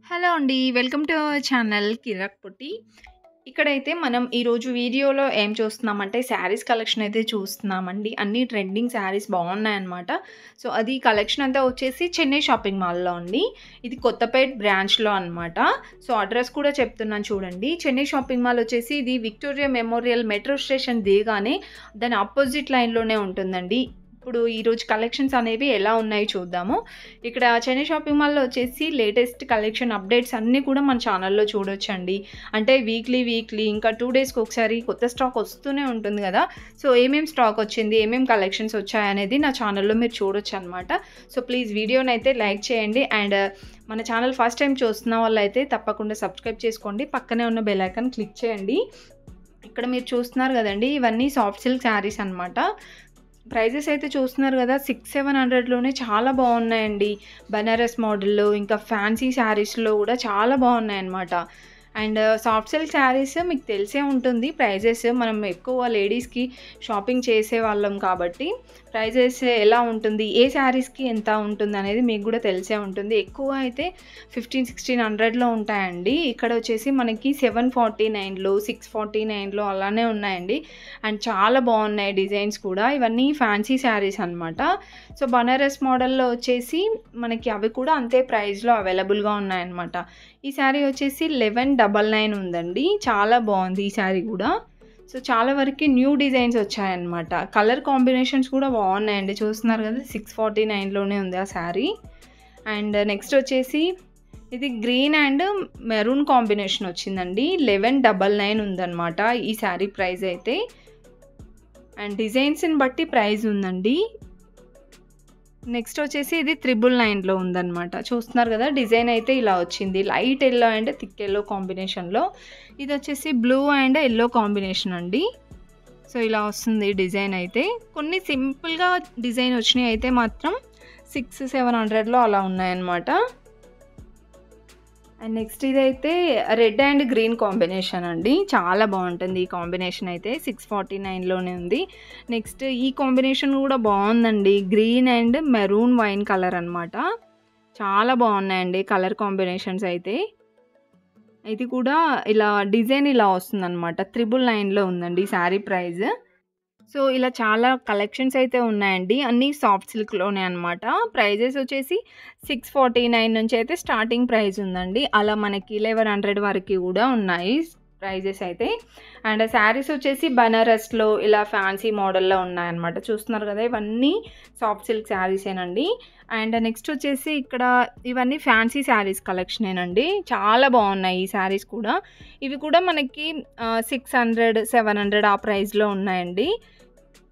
Hello అండి. Welcome to our channel కిరాక్ పొట్టి. ఇక్కడైతే మనం ఈరోజు వీడియోలో ఏం చూస్తున్నామంటే శారీస్ కలెక్షన్ అయితే చూస్తున్నామండి. అన్నీ ట్రెండింగ్ శారీస్ బాగున్నాయన్నమాట. సో, అది కలెక్షన్ అంతా వచ్చేసి చెన్నై షాపింగ్ మాల్‌లో అండి. ఇది కొత్తపేట్ బ్రాంచ్‌లో అనమాట. సో, అడ్రస్ కూడా చెప్తున్నాను చూడండి. చెన్నై షాపింగ్ మాల్ వచ్చేసి ఇది విక్టోరియా మెమోరియల్ మెట్రో స్టేషన్ దిగగానే దాని అపోజిట్ లైన్‌లోనే ఉంటుందండి. ఇప్పుడు ఈరోజు కలెక్షన్స్ అనేవి ఎలా ఉన్నాయో చూద్దాము. ఇక్కడ చెన్నై షాపింగ్ మాల్‌లో వచ్చేసి లేటెస్ట్ కలెక్షన్ అప్డేట్స్ అన్నీ కూడా మన ఛానల్‌లో చూడొచ్చండి. అంటే వీక్లీ ఇంకా 2 డేస్‌కి ఒకసారి కొత్త స్టాక్ వస్తూనే ఉంటుంది కదా! సో, ఏమేం స్టాక్ వచ్చింది, ఏమేం కలెక్షన్స్ వచ్చాయనేది నా ఛానల్‌లో మీరు చూడొచ్చనమాట. సో, ప్లీజ్ వీడియోనైతే లైక్ చేయండి. అండ్ మన ఛానల్ ఫస్ట్ టైం చూస్తున్న వాళ్ళైతే తప్పకుండా సబ్స్క్రైబ్ చేసుకోండి. పక్కనే ఉన్న బెల్ ఐకాన్ క్లిక్ చేయండి. ఇక్కడ మీరు చూస్తున్నారు కదండీ! ఇవన్నీ సాఫ్ట్ సిల్క్ శారీస్ అనమాట. ప్రైజెస్ అయితే చూస్తున్నారు కదా! 600-700లోనే చాలా బాగున్నాయండి. బనారస్ మోడల్‌లో ఇంకా ఫ్యాన్సీ శారీస్‌లో కూడా చాలా బాగున్నాయన్నమాట. అండ్ సాఫ్ట్ సిల్క్ శారీస్ మీకు తెలిసే ఉంటుంది ప్రైజెస్. మనం ఎక్కువ లేడీస్‌కి షాపింగ్ చేసేవాళ్ళం కాబట్టి ప్రైజెస్ ఎలా ఉంటుంది, ఏ శారీస్‌కి ఎంత ఉంటుందనేది మీకు కూడా తెలిసే ఉంటుంది. ఎక్కువ అయితే 1500-1600లో ఉంటాయండి. ఇక్కడ వచ్చేసి మనకి 749లో, 649లో అలానే ఉన్నాయండి. అండ్ చాలా బాగున్నాయి డిజైన్స్ కూడా. ఇవన్నీ ఫ్యాన్సీ శారీస్ అనమాట. సో, బనారస్ మోడల్‌లో వచ్చేసి మనకి అవి కూడా అంతే ప్రైస్‌లో అవైలబుల్‌గా ఉన్నాయన్నమాట. ఈ శారీ వచ్చేసి 1199 ఉందండి. చాలా బాగుంది ఈ శారీ కూడా. సో, చాలా వరకు న్యూ డిజైన్స్ వచ్చాయన్నమాట. కలర్ కాంబినేషన్స్ కూడా బాగున్నాయండి. చూస్తున్నారు కదా! 649లోనే ఉంది ఆ శారీ. అండ్ నెక్స్ట్ వచ్చేసి ఇది గ్రీన్ అండ్ మెరూన్ కాంబినేషన్ వచ్చిందండి. 1199 ఉందన్నమాట ఈ శారీ ప్రైస్ అయితే. అండ్ డిజైన్స్ని బట్టి ప్రైస్ ఉందండి. నెక్స్ట్ వచ్చేసి ఇది 999లో ఉందన్నమాట. చూస్తున్నారు కదా! డిజైన్ అయితే ఇలా వచ్చింది. Light yellow and thick yellow కాంబినేషన్‌లో. ఇది వచ్చేసి బ్లూ అండ్ యెల్లో కాంబినేషన్ అండి. సో, ఇలా వస్తుంది డిజైన్ అయితే. కొన్ని సింపుల్‌గా డిజైన్ వచ్చినవి అయితే మాత్రం 600-700లో అలా ఉన్నాయన్నమాట. అండ్ నెక్స్ట్ ఇదైతే రెడ్ అండ్ గ్రీన్ కాంబినేషన్ అండి. చాలా బాగుంటుంది ఈ కాంబినేషన్ అయితే. 649లోనే ఉంది. నెక్స్ట్ ఈ కాంబినేషన్ కూడా బాగుందండి. Green and maroon wine colour అనమాట. చాలా బాగున్నాయండి కలర్ కాంబినేషన్స్ అయితే. ఇది కూడా ఇలా డిజైన్ ఇలా వస్తుందన్నమాట. 999లో ఉందండి ఈ శారీ ప్రైస్. సో, ఇలా చాలా కలెక్షన్స్ అయితే ఉన్నాయండి. అన్నీ సాఫ్ట్ సిల్క్‌లోనే అనమాట. ప్రైజెస్ వచ్చేసి 649 నుంచి అయితే స్టార్టింగ్ ప్రైస్ ఉందండి. అలా మనకి 1100 వరకు కూడా ఉన్నాయి ప్రైజెస్ అయితే. అండ్ శారీస్ వచ్చేసి బనారస్‌లో ఇలా ఫ్యాన్సీ మోడల్‌లో ఉన్నాయన్నమాట. చూస్తున్నారు కదా! ఇవన్నీ సాఫ్ట్ సిల్క్ శారీసేనండి. అండ్ నెక్స్ట్ వచ్చేసి ఇక్కడ ఇవన్నీ ఫ్యాన్సీ శారీస్ కలెక్షనేనండి. చాలా బాగున్నాయి ఈ శారీస్ కూడా. ఇవి కూడా మనకి 600, 700 ఆ ప్రైస్‌లో ఉన్నాయండి.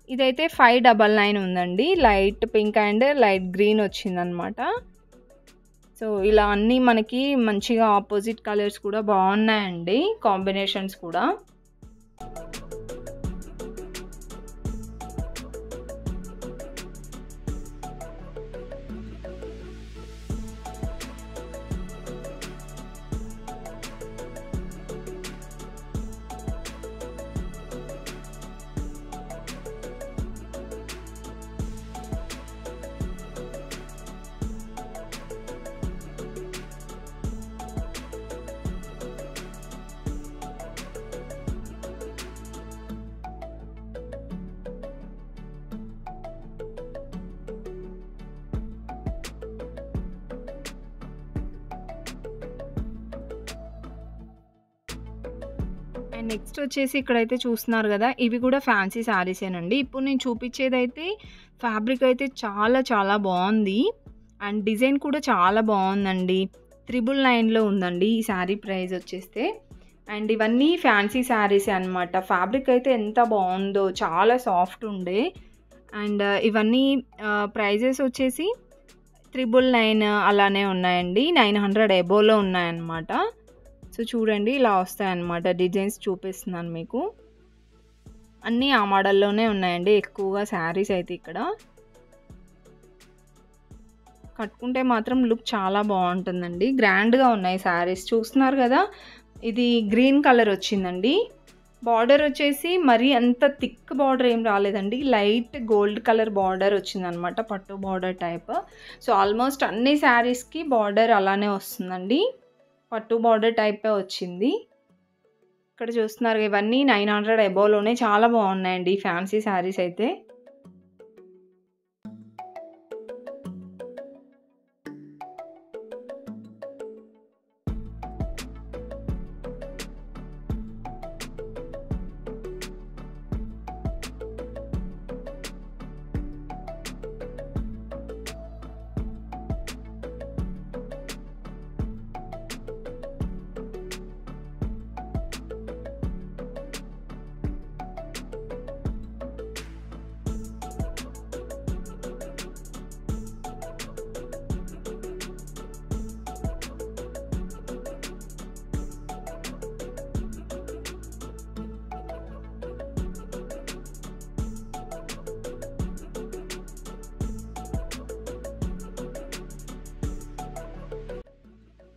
ఇదైతే 599 ఉందండి. Light pink and light green వచ్చిందనమాట. సో, ఇలా అన్నీ మనకి మంచిగా ఆపోజిట్ కలర్స్ కూడా బాగున్నాయండి. కాంబినేషన్స్ కూడా. అండ్ నెక్స్ట్ వచ్చేసి ఇక్కడైతే చూస్తున్నారు కదా! ఇవి కూడా ఫ్యాన్సీ శారీసేనండి. ఇప్పుడు నేను చూపించేదైతే ఫ్యాబ్రిక్ అయితే చాలా బాగుంది. అండ్ డిజైన్ కూడా చాలా బాగుందండి. 999లో ఉందండి ఈ శారీ ప్రైస్ వచ్చేస్తే. అండ్ ఇవన్నీ ఫ్యాన్సీ శారీసే అనమాట. ఫ్యాబ్రిక్ అయితే ఎంత బాగుందో, చాలా సాఫ్ట్ ఉండే. అండ్ ఇవన్నీ ప్రైజెస్ వచ్చేసి 999 అలానే ఉన్నాయండి. 900 అబోవ్‌లో ఉన్నాయన్నమాట. సో, చూడండి ఇలా వస్తాయన్నమాట. డిజైన్స్ చూపిస్తున్నాను మీకు. అన్నీ ఆ మోడల్‌లోనే ఉన్నాయండి ఎక్కువగా శారీస్ అయితే ఇక్కడ. కట్టుకుంటే మాత్రం లుక్ చాలా బాగుంటుందండి. గ్రాండ్‌గా ఉన్నాయి శారీస్. చూస్తున్నారు కదా! ఇది గ్రీన్ కలర్ వచ్చిందండి. బార్డర్ వచ్చేసి మరీ అంత థిక్ బార్డర్ ఏం రాలేదండి. లైట్ గోల్డ్ కలర్ బార్డర్ వచ్చిందనమాట. పట్టు బార్డర్ టైప్. సో, ఆల్మోస్ట్ అన్ని శారీస్‌కి బార్డర్ అలానే వస్తుందండి. పట్టు బార్డర్ టైపే వచ్చింది. ఇక్కడ చూస్తున్నారు ఇవన్నీ 900 అబోవ్‌లోనే చాలా బాగున్నాయండి ఈ ఫ్యాన్సీ శారీస్ అయితే.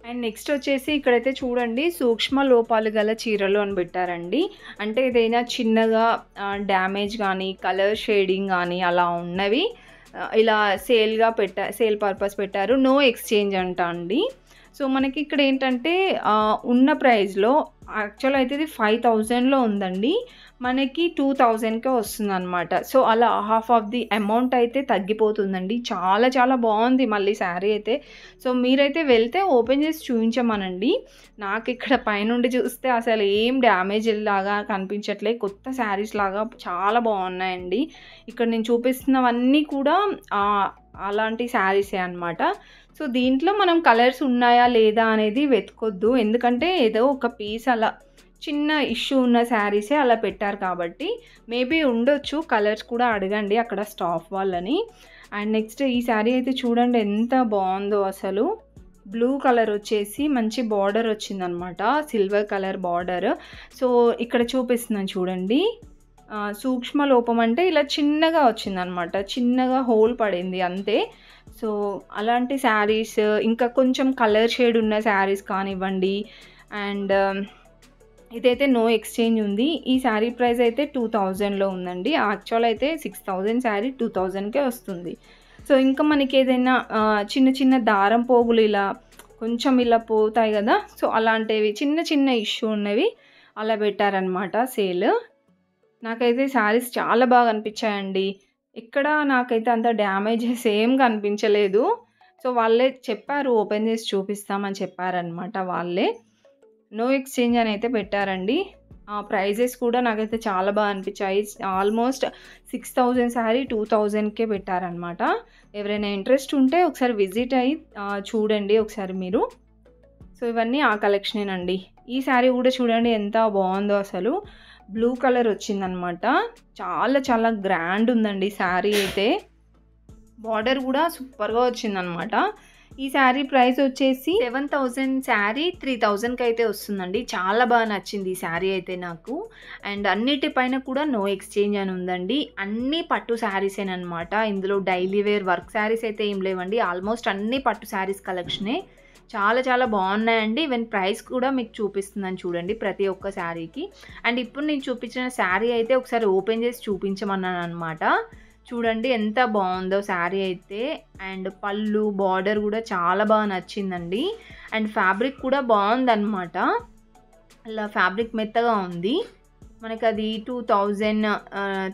అండ్ నెక్స్ట్ వచ్చేసి ఇక్కడైతే చూడండి సూక్ష్మ లోపాలు గల చీరలు అని పెట్టారండి. అంటే ఏదైనా చిన్నగా డ్యామేజ్ కానీ కలర్ షేడింగ్ కానీ అలా ఉన్నవి ఇలా సేల్ పర్పస్ పెట్టారు. నో ఎక్స్చేంజ్ అంట అండి. సో మనకి ఇక్కడ ఏంటంటే ఉన్న ప్రైస్లో యాక్చువల్ అయితే ఇది 5000లో ఉందండి, మనకి 2000కే వస్తుందన్నమాట. సో అలా హాఫ్ ఆఫ్ ది అమౌంట్ అయితే తగ్గిపోతుందండి. చాలా చాలా బాగుంది మళ్ళీ శారీ అయితే. సో మీరైతే వెళ్తే ఓపెన్ చేసి చూపించమనండి. నాకు ఇక్కడ పైనుండి చూస్తే అసలు ఏం డ్యామేజ్ లాగా కనిపించట్లే, కొత్త శారీస్ లాగా చాలా బాగున్నాయండి. ఇక్కడ నేను చూపిస్తున్నవన్నీ కూడా అలాంటి శారీసే అనమాట. సో దీంట్లో మనం కలర్స్ ఉన్నాయా లేదా అనేది వెతకొద్దు, ఎందుకంటే ఏదో ఒక పీస్ అలా చిన్న ఇష్యూ ఉన్న శారీసే అలా పెట్టారు కాబట్టి మేబీ ఉండొచ్చు. కలర్స్ కూడా అడగండి అక్కడ స్టాఫ్ వాళ్ళని. అండ్ నెక్స్ట్ ఈ శారీ అయితే చూడండి ఎంత బాగుందో అసలు. బ్లూ కలర్ వచ్చేసి మంచి బార్డర్ వచ్చిందనమాట, సిల్వర్ కలర్ బార్డర్. సో ఇక్కడ చూపిస్తున్నాను చూడండి, సూక్ష్మ లోపం అంటే ఇలా చిన్నగా వచ్చిందనమాట, చిన్నగా హోల్ పడింది అంతే. సో అలాంటి శారీస్ ఇంకా కొంచెం కలర్ షేడ్ ఉన్న శారీస్ కానివ్వండి. అండ్ ఇదైతే నో ఎక్స్చేంజ్ ఉంది. ఈ శారీ ప్రైస్ అయితే 2000లో ఉందండి. యాక్చువల్ అయితే 6000 శారీ 2000కే వస్తుంది. సో ఇంకా మనకి ఏదైనా చిన్న చిన్న దారం పోగులు ఇలా కొంచెం ఇలా పోతాయి కదా, సో అలాంటివి చిన్న చిన్న ఇష్యూ ఉన్నవి అలా పెట్టారనమాట సేల్. నాకైతే శారీస్ చాలా బాగా అనిపించాయండి. ఇక్కడ నాకైతే అంత డ్యామేజెస్ ఏం కనిపించలేదు. సో వాళ్ళే చెప్పారు ఓపెన్ చేసి చూపిస్తామని చెప్పారనమాట వాళ్ళే. నో ఎక్స్చేంజ్ అని అయితే పెట్టారండి. ప్రైజెస్ కూడా నాకైతే చాలా బాగా అనిపించాయి. ఆల్మోస్ట్ 6000 శారీ 2000కే పెట్టారనమాట. ఎవరైనా ఇంట్రెస్ట్ ఉంటే ఒకసారి విజిట్ అయ్యి చూడండి ఒకసారి మీరు. సో ఇవన్నీ ఆ కలెక్షనేనండి. ఈ శారీ కూడా చూడండి ఎంత బాగుందో అసలు. బ్లూ కలర్ వచ్చిందనమాట, చాలా చాలా గ్రాండ్ ఉందండి శారీ అయితే. బార్డర్ కూడా సూపర్గా వచ్చిందనమాట. ఈ శారీ ప్రైస్ వచ్చేసి 7000 శారీ 3000కి అయితే వస్తుందండి. చాలా బాగా నచ్చింది ఈ శారీ అయితే నాకు. అండ్ అన్నిటిపైన కూడా నో ఎక్స్చేంజ్ అని ఉందండి. అన్నీ పట్టు శారీసేనమాట. ఇందులో డైలీ వేర్ వర్క్ శారీస్ అయితే ఏం లేవండి. ఆల్మోస్ట్ అన్నీ పట్టు శారీస్ కలెక్షనే. చాలా చాలా బాగున్నాయండి. ఈవెన్ ప్రైస్ కూడా మీకు చూపిస్తున్నాను చూడండి ప్రతి ఒక్క శారీకి. అండ్ ఇప్పుడు నేను చూపించిన శారీ అయితే ఒకసారి ఓపెన్ చేసి చూపించమన్నాను అనమాట. చూడండి ఎంత బాగుందో శారీ అయితే. అండ్ పళ్ళు బార్డర్ కూడా చాలా బాగా నచ్చిందండి. అండ్ ఫ్యాబ్రిక్ కూడా బాగుందన్నమాట, అలా ఫ్యాబ్రిక్ మెత్తగా ఉంది. మనకి అది 2000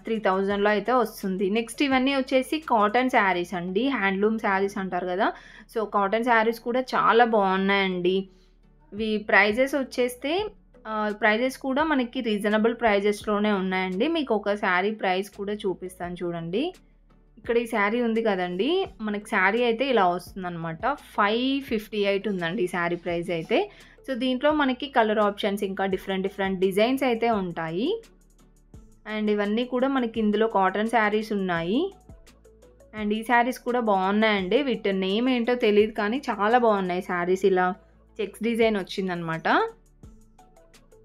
3000లో అయితే వస్తుంది. నెక్స్ట్ ఇవన్నీ వచ్చేసి కాటన్ శారీస్ అండి, హ్యాండ్లూమ్ శారీస్ అంటారు కదా. సో కాటన్ శారీస్ కూడా చాలా బాగున్నాయండి. ఇవి ప్రైజెస్ కూడా మనకి రీజనబుల్ ప్రైజెస్లోనే ఉన్నాయండి. మీకు ఒక శారీ ప్రైస్ కూడా చూపిస్తాను చూడండి. ఇక్కడ ఈ శారీ ఉంది కదండి, మనకి శారీ అయితే ఇలా వస్తుందన్నమాట. 558 ఉందండి ఈ శారీ ప్రైస్ అయితే. సో దీంట్లో మనకి కలర్ ఆప్షన్స్ ఇంకా డిఫరెంట్ డిజైన్స్ అయితే ఉంటాయి. అండ్ ఇవన్నీ కూడా మనకి ఇందులో కాటన్ శారీస్ ఉన్నాయి. అండ్ ఈ శారీస్ కూడా బాగున్నాయండి. వీటి నేమ్ ఏంటో తెలియదు కానీ చాలా బాగున్నాయి శారీస్. ఇలా చెక్స్ డిజైన్ వచ్చిందనమాట.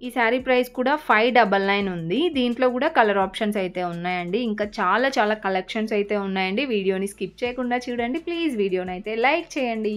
ఈ శారీ ప్రైస్ కూడా 599 ఉంది. దీంట్లో కూడా కలర్ ఆప్షన్స్ అయితే ఉన్నాయండి. ఇంకా చాలా చాలా కలెక్షన్స్ అయితే ఉన్నాయండి. వీడియోని స్కిప్ చేయకుండా చూడండి ప్లీజ్. వీడియోని అయితే లైక్ చేయండి.